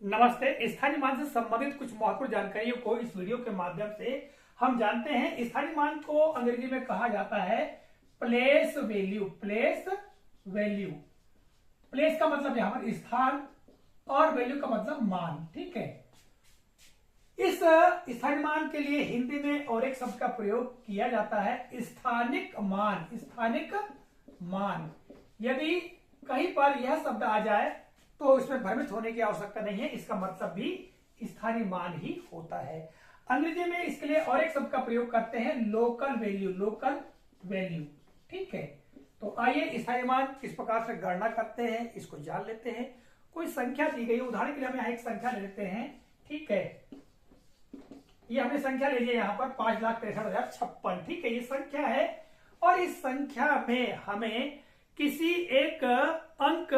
नमस्ते। स्थानीय मान से संबंधित कुछ महत्वपूर्ण जानकारियों को इस वीडियो के माध्यम से हम जानते हैं। स्थानीय मान को अंग्रेजी में कहा जाता है place value. Place value, place का मतलब यहां पर स्थान और वैल्यू का मतलब मान। ठीक है, इस स्थानीय मान के लिए हिंदी में और एक शब्द का प्रयोग किया जाता है, स्थानिक मान। स्थानिक मान, यदि कहीं पर यह शब्द आ जाए तो इसमें भ्रमित होने की आवश्यकता नहीं है, इसका मतलब भी स्थानीय मान ही होता है। अंग्रेजी में इसके लिए और एक शब्द का प्रयोग करते हैं, लोकल वैल्यू। लोकल वैल्यू, ठीक है। तो आइए स्थानीय मान किस प्रकार से गणना करते हैं इसको जान लेते हैं। कोई संख्या दी गई, उदाहरण के लिए हम यहाँ एक संख्या ले लेते हैं। ठीक है, ये हमने संख्या ले लिया यहाँ पर 5,63,056। ठीक है, ये संख्या है और इस संख्या में हमें किसी एक अंक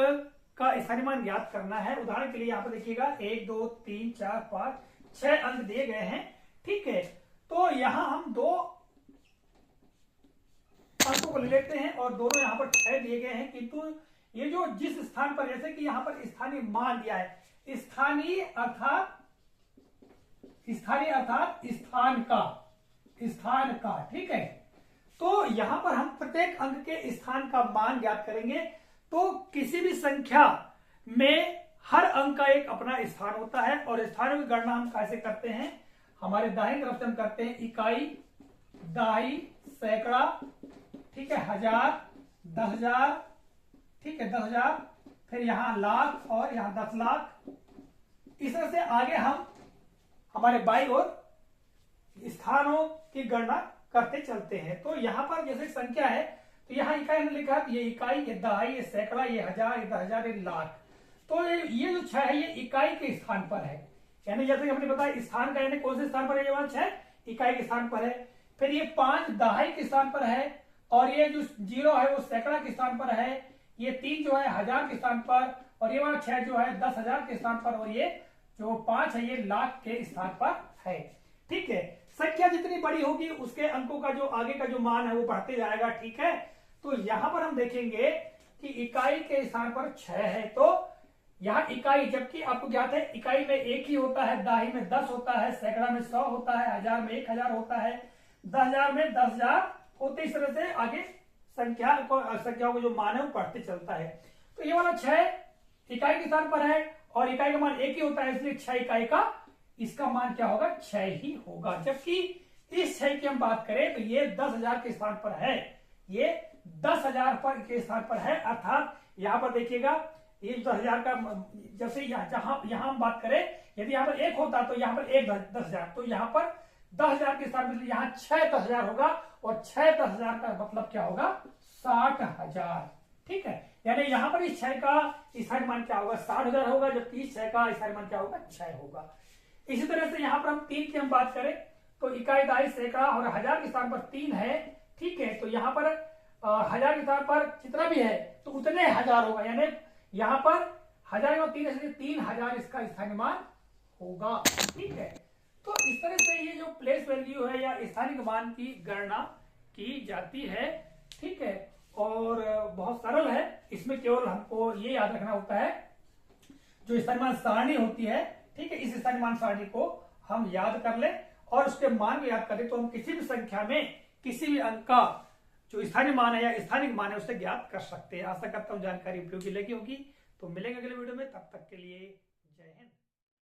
का स्थानीय मान ज्ञात करना है। उदाहरण के लिए यहाँ पर देखिएगा 1 2 3 4 5 6 अंक दिए गए हैं। ठीक है, तो यहां हम दो अंकों को ले लेते हैं और दोनों यहाँ पर 6 दिए गए हैं, किंतु ये जो जिस स्थान पर, जैसे कि यहाँ पर स्थानीय मान दिया है, स्थानीय अर्थात स्थान का। ठीक है, तो यहां पर हम प्रत्येक अंक के स्थान का मान ज्ञात करेंगे। तो किसी भी संख्या में हर अंक का एक अपना स्थान होता है और स्थानों की गणना हम कैसे करते हैं, हमारे दाहिनी तरफ से हम करते हैं इकाई, दहाई, सैकड़ा, ठीक है, हजार, 10,000, ठीक है, 10,000, फिर यहां लाख और यहां 10 लाख। इस तरह से आगे हम हमारे बाई और स्थानों की गणना करते चलते हैं। तो यहां पर जैसे संख्या है तो यहाँ इकाई में लिखा है, ये इकाई, ये दहाई, ये सैकड़ा, ये हजार, ये 10,000, ये लाख। तो ये जो 6 है ये इकाई के स्थान पर है, यानी जैसे कि हमने बताया स्थान का, यानी कौन से स्थान पर है, ये वाला 6 इकाई के स्थान पर है। फिर ये 5 दहाई के स्थान पर है और ये जो 0 है वो सैकड़ा के स्थान पर है। ये 3 जो है हजार के स्थान पर और ये वाला 6 जो है 10,000 के स्थान पर और ये जो 5 है ये लाख के स्थान पर है। ठीक है, संख्या जितनी बड़ी होगी उसके अंकों का जो आगे का जो मान है वो बढ़ते जाएगा। ठीक है, तो यहां पर हम देखेंगे कि इकाई के स्थान पर 6 है, तो यहां इकाई, जबकि आपको ज्ञात है इकाई में 1 ही होता है, दहाई में 10 होता है, सैकड़ा में 100 होता है, हजार में 1,000 होता है, 10,000 में 10,000 होते। इस तरह से आगे संख्याओं को जो मान है वो बढ़ते चलता है। तो ये वाला 6 इकाई के स्थान पर है और इकाई का मान 1 ही होता है, इसलिए 6 इकाई का इसका मान क्या होगा, 6 ही होगा। जबकि इस 6 की हम बात करें तो ये 10,000 के स्थान पर है, ये 10,000 के स्थान पर है। अर्थात यहां पर देखिएगा ये 10,000 का, जैसे यहां हम बात करें, यदि यहाँ पर 1 होता तो यहाँ पर 1 10,000, तो यहाँ पर 10,000 के स्थान पर यहाँ 6 10,000 होगा और 6 10,000 का मतलब क्या होगा, 60,000। ठीक है, यानी यहाँ पर इस 6 का स्थानीय मान क्या होगा, 60,000 होगा, जबकि इस 6 का स्थानीय मान क्या होगा, 6 होगा। इसी तरह से यहाँ पर हम 3 की हम बात करें तो इकाई, दहाई, सैकड़ा और हजार के स्थान पर 3 है। ठीक है, तो यहाँ पर हजार के स्थान पर जितना भी है तो उतने हजार होगा, यानी यहाँ पर हजार और 3 इसलिए 3,000 इसका स्थानीय मान होगा। ठीक है, तो इस तरह से ये जो प्लेस वैल्यू है या स्थानिक मान की गणना की जाती है। ठीक है, और बहुत सरल है, इसमें केवल हमको ये याद रखना होता है जो स्थानीय मान सारणी होती है। ठीक है, इस स्थानीय मान सारणी को हम याद कर लें और उसके मान को याद करें तो हम किसी भी संख्या में किसी भी अंक का जो स्थानीय मान है या स्थानिक मान है उसे ज्ञात कर सकते हैं। आशा करता हूं जानकारी उपयोगी लगी होगी। तो मिलेंगे अगले वीडियो में, तब तक के लिए